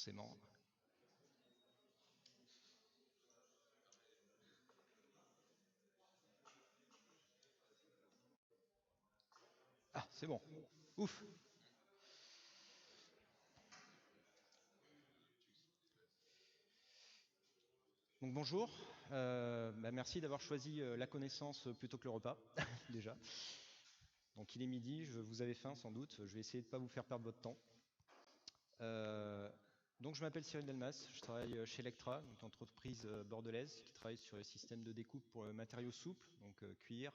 forcément. Ah, c'est bon. Ouf. Donc bonjour. Merci d'avoir choisi la connaissance plutôt que le repas, déjà. Donc il est midi, vous avez faim sans doute. Je vais essayer de ne pas vous faire perdre votre temps. Donc je m'appelle Cyril Delmas, je travaille chez Electra, une entreprise bordelaise qui travaille sur les systèmes de découpe pour matériaux souples, donc cuir,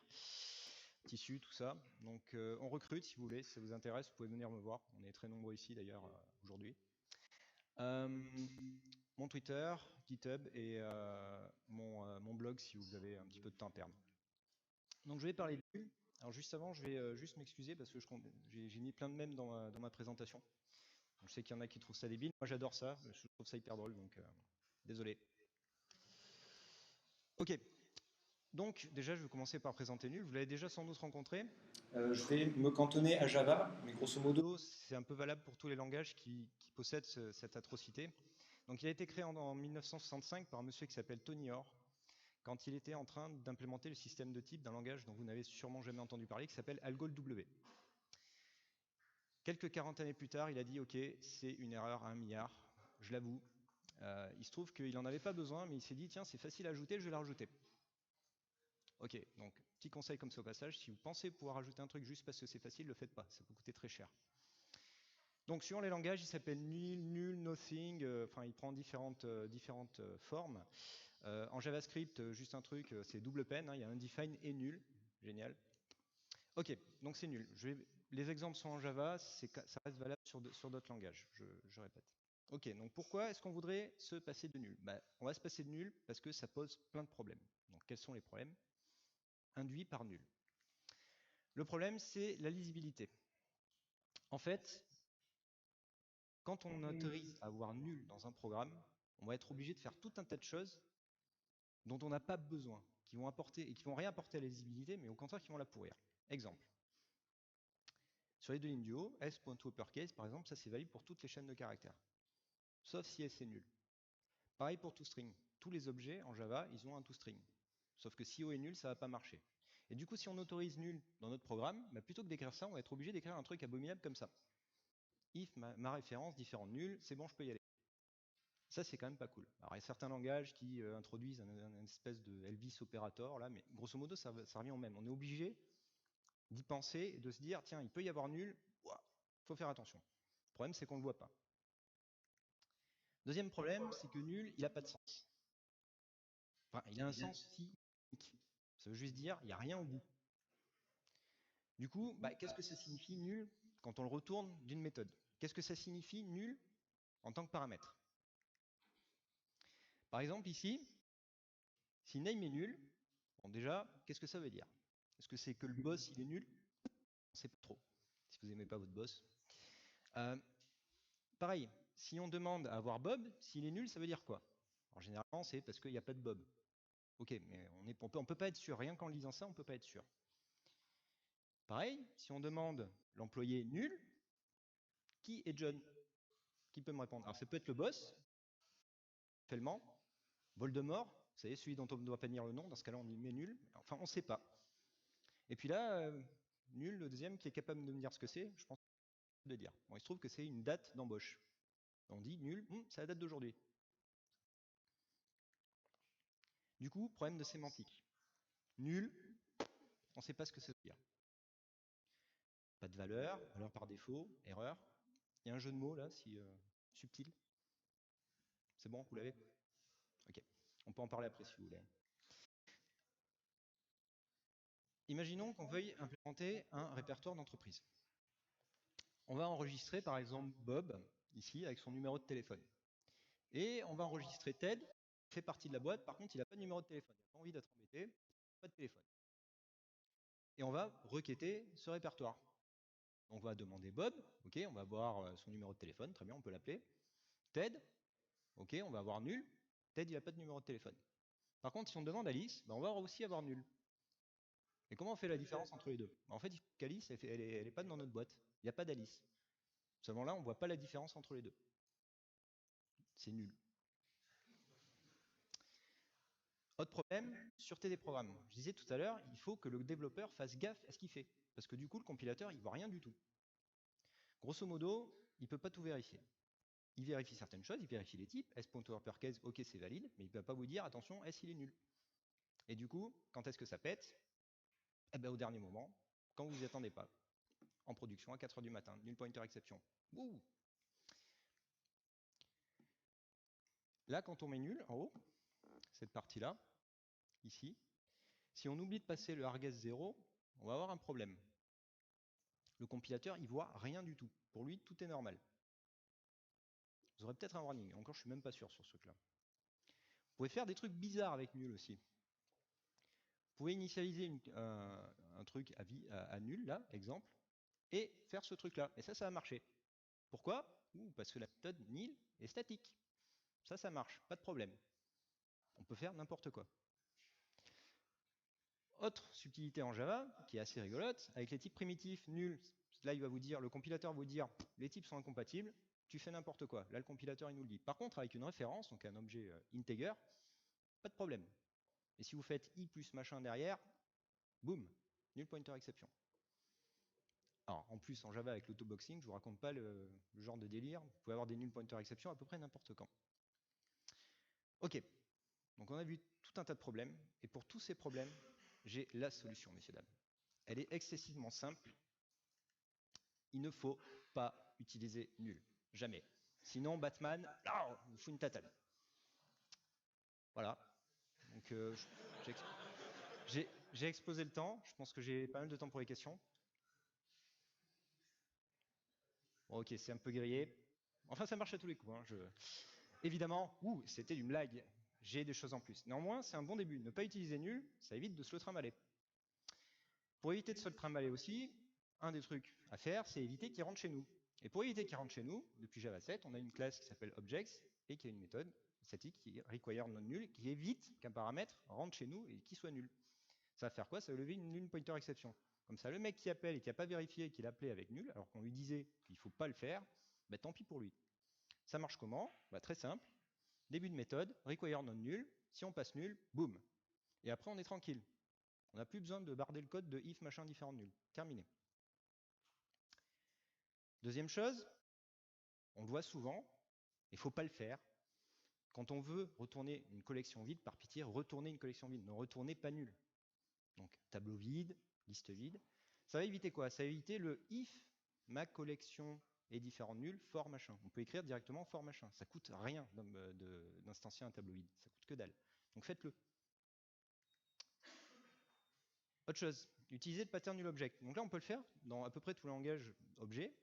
tissu, tout ça. Donc on recrute si vous voulez, si ça vous intéresse, vous pouvez venir me voir. On est très nombreux ici d'ailleurs aujourd'hui. Euh, mon Twitter, GitHub et mon blog si vous avez un petit peu de temps à perdre. Donc je vais parler de nul. Alors juste avant, je vais juste m'excuser parce que j'ai mis plein de mèmes dans ma présentation. Donc, je sais qu'il y en a qui trouvent ça débile. Moi j'adore ça, je trouve ça hyper drôle, donc désolé. Ok, donc déjà je vais commencer par présenter nul. Vous l'avez déjà sans doute rencontré. Je vais me cantonner à Java, mais grosso modo c'est un peu valable pour tous les langages qui possèdent cette atrocité. Donc il a été créé en 1965 par un monsieur qui s'appelle Tony Hoare, quand il était en train d'implémenter le système de type d'un langage dont vous n'avez sûrement jamais entendu parler, qui s'appelle Algol W. Quelques 40 années plus tard, il a dit « Ok, c'est une erreur à 1 milliard, je l'avoue. » Il se trouve qu'il n'en avait pas besoin, mais il s'est dit « Tiens, c'est facile à ajouter, je vais la rajouter. » Ok, donc petit conseil comme ça au passage, si vous pensez pouvoir ajouter un truc juste parce que c'est facile, ne le faites pas, ça peut coûter très cher. Donc suivant les langages, il s'appelle nil, null, nothing, enfin il prend différentes formes. En JavaScript, juste un truc, c'est double peine, hein, il y a undefined et nul, génial. Ok, donc c'est nul. Les exemples sont en Java, ça reste valable sur d'autres langages, je répète. Ok, donc pourquoi est-ce qu'on voudrait se passer de nul? On va se passer de nul parce que ça pose plein de problèmes. Donc quels sont les problèmes induits par nul? Le problème, c'est la lisibilité. En fait, quand on autorise à avoir nul dans un programme, on va être obligé de faire tout un tas de choses dont on n'a pas besoin, qui vont apporter et qui vont rien apporter à la lisibilité, mais au contraire qui vont la pourrir. Exemple. Sur les deux lignes du haut, s.toUpperCase, par exemple, ça c'est valide pour toutes les chaînes de caractères, sauf si s est nul. Pareil pour toString. Tous les objets en Java, ils ont un toString. Sauf que si O est nul, ça ne va pas marcher. Et du coup, si on autorise nul dans notre programme, plutôt que d'écrire ça, on va être obligé d'écrire un truc abominable comme ça. If ma référence différent de nul, c'est bon, je peux y aller. Ça, c'est quand même pas cool. Alors, il y a certains langages qui introduisent un espèce de Elvis opérator, là, mais grosso modo, ça revient au même. On est obligé d'y penser et de se dire, tiens, il peut y avoir nul, il faut faire attention. Le problème, c'est qu'on ne le voit pas. Deuxième problème, c'est que nul, il n'a pas de sens. Enfin, il a un sens si unique. Ça veut juste dire, il n'y a rien au bout. Du coup, qu'est-ce que ça signifie nul quand on le retourne d'une méthode? Qu'est-ce que ça signifie nul en tant que paramètre? Par exemple, ici, si name est nul, bon déjà, qu'est-ce que ça veut dire? Est-ce que c'est que le boss, il est nul? On ne sait pas trop, si vous n'aimez pas votre boss. Pareil, si on demande à avoir Bob, s'il est nul, ça veut dire quoi? En général, c'est parce qu'il n'y a pas de Bob. Ok, mais on peut pas être sûr. Rien qu'en lisant ça, on ne peut pas être sûr. Pareil, si on demande l'employé nul, qui est John? Qui peut me répondre? Alors ça peut être le boss, actuellement, Voldemort, vous savez, celui dont on ne doit pas dire le nom, dans ce cas-là on y met nul, enfin on ne sait pas. Et puis là, nul, le deuxième, qui est capable de me dire ce que c'est, je pense de dire. Bon, il se trouve que c'est une date d'embauche. On dit nul, c'est la date d'aujourd'hui. Du coup, problème de sémantique. Nul, on ne sait pas ce que ça veut dire. Pas de valeur, valeur par défaut, erreur. Il y a un jeu de mots là, si subtil. C'est bon, vous l'avez? Ok. On peut en parler après si vous voulez. Imaginons qu'on veuille implémenter un répertoire d'entreprise. On va enregistrer par exemple Bob, ici, avec son numéro de téléphone. Et on va enregistrer Ted, qui fait partie de la boîte, par contre il n'a pas de numéro de téléphone. Il n'a pas envie d'être embêté, pas de téléphone. Et on va requêter ce répertoire. On va demander Bob, ok, on va voir son numéro de téléphone, très bien, on peut l'appeler. Ted, ok, on va avoir nul. Ted, il n'a pas de numéro de téléphone. Par contre, si on demande Alice, on va aussi avoir nul. Et comment on fait la différence entre les deux? En fait, qu'Alice, elle n'est pas dans notre boîte. Il n'y a pas d'Alice. Seulement là, on ne voit pas la différence entre les deux. c'est nul. Autre problème, sûreté des programmes. Je disais tout à l'heure, il faut que le développeur fasse gaffe à ce qu'il fait, parce que du coup, le compilateur, il voit rien du tout. Grosso modo, il ne peut pas tout vérifier. Il vérifie certaines choses, il vérifie les types, s.uppercase, ok c'est valide, mais il ne peut pas vous dire, attention, s il est nul. Et du coup, quand est-ce que ça pète? Eh ben, au dernier moment, quand vous n'y attendez pas. En production à 4h du matin, null pointer exception. Wouh. Là, quand on met nul, en haut, cette partie-là, ici, si on oublie de passer le args 0, on va avoir un problème. Le compilateur, il voit rien du tout. Pour lui, tout est normal. Vous aurez peut-être un warning. Encore, je suis même pas sûr sur ce truc-là. Vous pouvez faire des trucs bizarres avec nul aussi. Vous pouvez initialiser un truc à nul, là, exemple, et faire ce truc-là. Et ça va marcher. Pourquoi? Parce que la méthode nil est statique. Ça marche, pas de problème. On peut faire n'importe quoi. Autre subtilité en Java, qui est assez rigolote, avec les types primitifs, nul, là il va vous dire, le compilateur va vous dire, les types sont incompatibles, tu fais n'importe quoi. Là le compilateur il nous le dit. Par contre avec une référence, donc un objet integer, pas de problème. Et si vous faites i plus machin derrière, boum, null pointer exception. Alors en plus en Java avec l'autoboxing, je vous raconte pas le genre de délire, vous pouvez avoir des null pointer exception à peu près n'importe quand. Ok, donc on a vu tout un tas de problèmes, et pour tous ces problèmes, j'ai la solution, messieurs, dames. Elle est excessivement simple. Il ne faut pas utiliser nul. Jamais. Sinon, Batman, vous fout une tatane. Voilà. Donc, j'ai exposé le temps. Je pense que j'ai pas mal de temps pour les questions. Bon, ok, c'est un peu grillé. Enfin, ça marche à tous les coups. Hein. Évidemment, c'était une blague. J'ai des choses en plus. Néanmoins, c'est un bon début. Ne pas utiliser nul, ça évite de se le trimballer. Pour éviter de se le trimballer aussi, un des trucs à faire, c'est éviter qu'il rentre chez nous. Et pour éviter qu'il rentre chez nous, depuis Java 7, on a une classe qui s'appelle objects et qui a une méthode statique qui est require non null, qui évite qu'un paramètre rentre chez nous et qu'il soit nul. Ça va faire quoi? Ça va lever une null pointer exception. Comme ça, le mec qui appelle et qui n'a pas vérifié qu'il appelait avec nul, alors qu'on lui disait qu'il ne faut pas le faire, bah, tant pis pour lui. Ça marche comment? Bah, très simple. Début de méthode, require non null. Si on passe nul, boum. Et après, on est tranquille. On n'a plus besoin de barder le code de if machin différent de nul. Terminé. Deuxième chose, on le voit souvent, il ne faut pas le faire. Quand on veut retourner une collection vide, par pitié, retournez une collection vide, ne retournez pas nul. Donc tableau vide, liste vide. Ça va éviter quoi? Ça va éviter le if ma collection est différent de nul, for machin. On peut écrire directement for machin. Ça coûte rien d'instancier un tableau vide. Ça coûte que dalle. Donc faites-le. Autre chose, utilisez le pattern nul object. Donc là, on peut le faire dans à peu près tous les langages objets.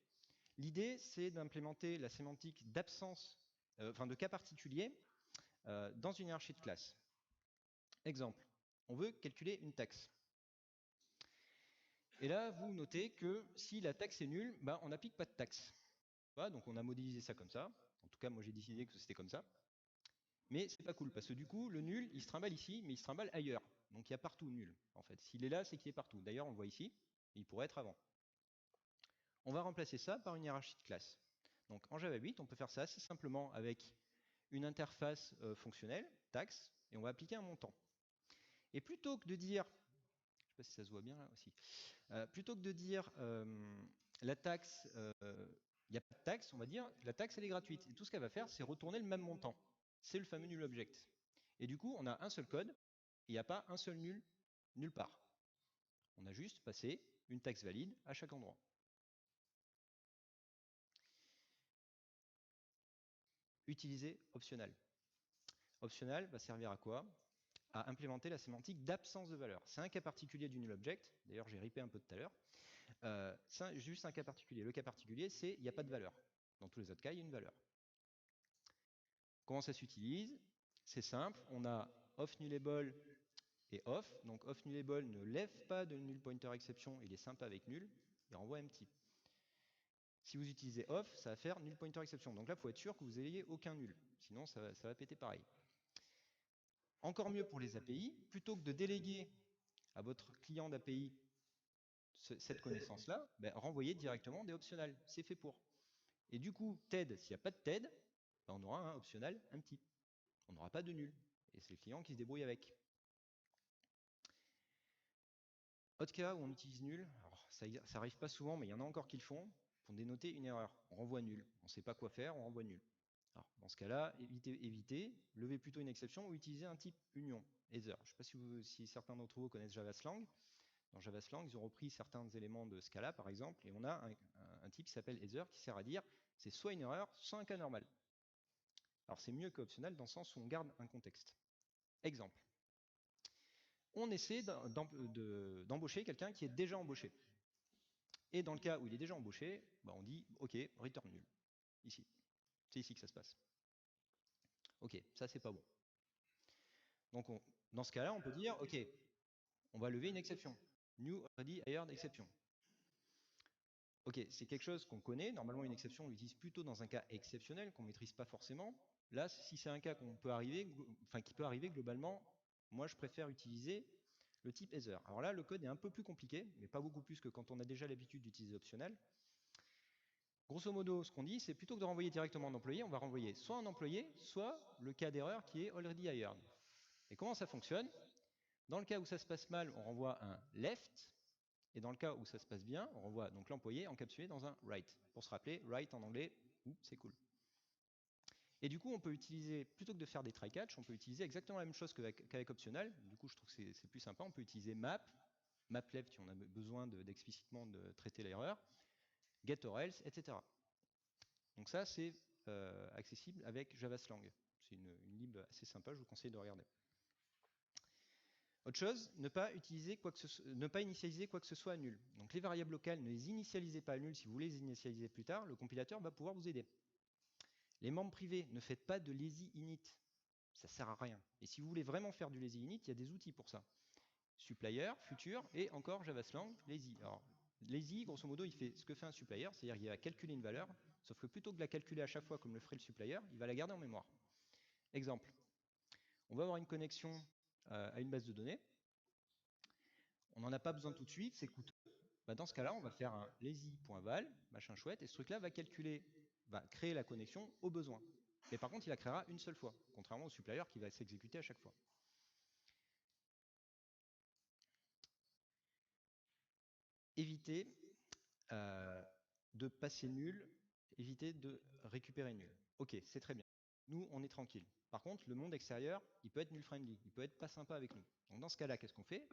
L'idée, c'est d'implémenter la sémantique d'absence, de cas particulier dans une hiérarchie de classe. Exemple, on veut calculer une taxe. Et là, vous notez que si la taxe est nulle, ben, on n'applique pas de taxe. Voilà, donc on a modélisé ça comme ça. En tout cas, moi j'ai décidé que c'était comme ça. Mais c'est pas cool, parce que du coup, le nul, il se trimballe ici, mais il se trimballe ailleurs. Donc il y a partout nul, en fait. S'il est là, c'est qu'il est partout. D'ailleurs, on le voit ici, il pourrait être avant. On va remplacer ça par une hiérarchie de classe. Donc en Java 8, on peut faire ça assez simplement avec une interface fonctionnelle, taxe, et on va appliquer un montant. Et plutôt que de dire, je ne sais pas si ça se voit bien là aussi, plutôt que de dire la taxe, il n'y a pas de taxe, on va dire la taxe elle est gratuite. Et tout ce qu'elle va faire, c'est retourner le même montant. C'est le fameux null object. Et du coup, on a un seul code, il n'y a pas un seul nul nulle part. On a juste passé une taxe valide à chaque endroit. Utiliser optional. Optional va servir à quoi? À implémenter la sémantique d'absence de valeur. C'est un cas particulier du null object. D'ailleurs, j'ai ripé un peu tout à l'heure. C'est juste un cas particulier. Le cas particulier, c'est il n'y a pas de valeur. Dans tous les autres cas, il y a une valeur. Comment ça s'utilise? C'est simple. On a off nullable et off. Donc off nullable ne lève pas de null pointer exception. Il est sympa avec nul. Il renvoie empty. Si vous utilisez off, ça va faire null pointer exception. Donc là, il faut être sûr que vous n'ayez aucun nul. Sinon, ça va péter pareil. Encore mieux pour les API, plutôt que de déléguer à votre client d'API cette connaissance-là, ben, renvoyez directement des optionnels. C'est fait pour. Et du coup, TED, s'il n'y a pas de TED, ben, on aura un optional empty. On n'aura pas de nul. Et c'est le client qui se débrouille avec. Autre cas où on utilise nul, alors ça n'arrive pas souvent, mais il y en a encore qui le font, pour dénoter une erreur. On renvoie nul. On ne sait pas quoi faire, on renvoie nul. Alors, dans ce cas-là, évitez, levez plutôt une exception ou utilisez un type union, Ether. Je ne sais pas si certains d'entre vous connaissent JavaSlang. Dans JavaSlang, ils ont repris certains éléments de Scala, par exemple, et on a un type qui s'appelle Ether qui sert à dire c'est soit une erreur, soit un cas normal. Alors c'est mieux que optionnel dans le sens où on garde un contexte. Exemple. On essaie d'embaucher quelqu'un qui est déjà embauché. Et dans le cas où il est déjà embauché, bah on dit OK, return nul. Ici. C'est ici que ça se passe. OK, ça c'est pas bon. Donc dans ce cas-là, on peut dire OK, on va lever une exception. New already hired exception. Ok, c'est quelque chose qu'on connaît. Normalement, une exception, on l'utilise plutôt dans un cas exceptionnel qu'on ne maîtrise pas forcément. Là, si c'est un cas qui peut arriver globalement, moi, je préfère utiliser le type Ether. Alors là, le code est un peu plus compliqué, mais pas beaucoup plus que quand on a déjà l'habitude d'utiliser optionnel. Grosso modo, ce qu'on dit, c'est plutôt que de renvoyer directement un employé, on va renvoyer soit un employé, soit le cas d'erreur qui est already hired. Et comment ça fonctionne? Dans le cas où ça se passe mal, on renvoie un left. Et dans le cas où ça se passe bien, on renvoie donc l'employé encapsulé dans un write. Pour se rappeler, write en anglais, c'est cool. Et du coup, on peut utiliser, plutôt que de faire des try-catch, on peut utiliser exactement la même chose qu'avec optionnel. Du coup, je trouve que c'est plus sympa. On peut utiliser map, left si on a besoin d'explicitement de traiter l'erreur, get or else, etc. Donc ça, c'est accessible avec JavaSlang. C'est une lib assez sympa, je vous conseille de regarder. Autre chose, ne pas initialiser quoi que ce soit à nul. Donc les variables locales, ne les initialisez pas à nul. Si vous voulez les initialiser plus tard, le compilateur va pouvoir vous aider. Les membres privés, ne faites pas de lazy init. Ça ne sert à rien. Et si vous voulez vraiment faire du lazy init, il y a des outils pour ça. Supplier, future et encore JavaSlang, lazy. Alors, lazy, grosso modo, il fait ce que fait un supplier, c'est-à-dire qu'il va calculer une valeur, sauf que plutôt que de la calculer à chaque fois comme le ferait le supplier, il va la garder en mémoire. Exemple, on va avoir une connexion à une base de données. On n'en a pas besoin tout de suite, c'est coûteux. Bah dans ce cas-là, on va faire un lazy.val, machin chouette, et ce truc-là va créer la connexion au besoin. Mais par contre, il la créera une seule fois, contrairement au supplier qui va s'exécuter à chaque fois. Évitez de passer nul, évitez de récupérer nul. Ok, c'est très bien. Nous, on est tranquille. Par contre, le monde extérieur, il peut être null friendly, il peut être pas sympa avec nous. Donc dans ce cas-là, qu'est-ce qu'on fait?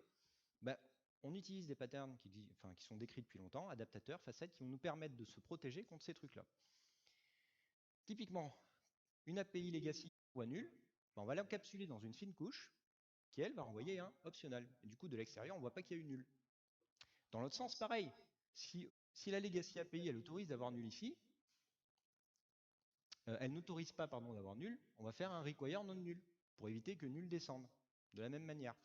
Bah, on utilise des patterns qui sont décrits depuis longtemps, adaptateurs, facettes, qui vont nous permettre de se protéger contre ces trucs-là. Typiquement, une API legacy ou nul, bah, on va l'encapsuler dans une fine couche qui, elle, va renvoyer un optional. Et du coup, de l'extérieur, on ne voit pas qu'il y a eu nul. Dans l'autre sens, pareil. Si la legacy API, elle autorise d'avoir nullify, elle n'autorise pas d'avoir nul, on va faire un require non nul pour éviter que nul descende. De la même manière.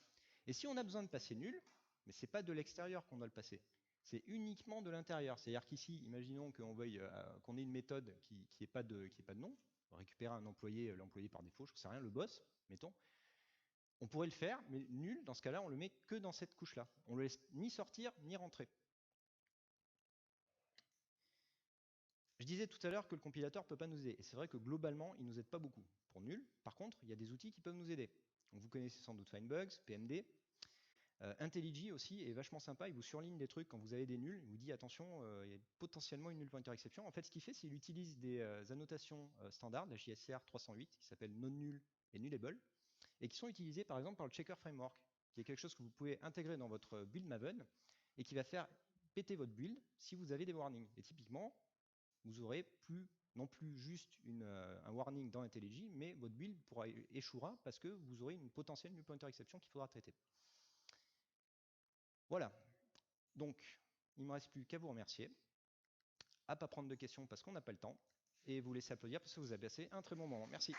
Et si on a besoin de passer nul, mais ce n'est pas de l'extérieur qu'on doit le passer, c'est uniquement de l'intérieur. C'est-à-dire qu'ici, imaginons qu'on ait une méthode qui n'ait pas de nom, on va récupérer un employé, l'employé par défaut, je ne sais rien, le boss, mettons. On pourrait le faire, mais nul, dans ce cas-là, on le met que dans cette couche-là. On ne le laisse ni sortir, ni rentrer. Je disais tout à l'heure que le compilateur ne peut pas nous aider. Et c'est vrai que globalement, il ne nous aide pas beaucoup. Pour nul, par contre, il y a des outils qui peuvent nous aider. Donc, vous connaissez sans doute Finebugs, PMD. IntelliJ aussi est vachement sympa, il vous surligne des trucs quand vous avez des nuls, il vous dit attention, il y a potentiellement une null pointer exception. En fait, ce qu'il fait, c'est qu'il utilise des annotations standards, la JSR 308, qui s'appelle non null et nullable, et qui sont utilisées par exemple par le Checker Framework, qui est quelque chose que vous pouvez intégrer dans votre build Maven, et qui va faire péter votre build si vous avez des warnings. Et typiquement, vous aurez non plus juste un warning dans IntelliJ, mais votre build échouera parce que vous aurez une potentielle null pointer exception qu'il faudra traiter. Voilà, donc il ne me reste plus qu'à vous remercier, à ne pas prendre de questions parce qu'on n'a pas le temps, et vous laisser applaudir parce que vous avez passé un très bon moment. Merci.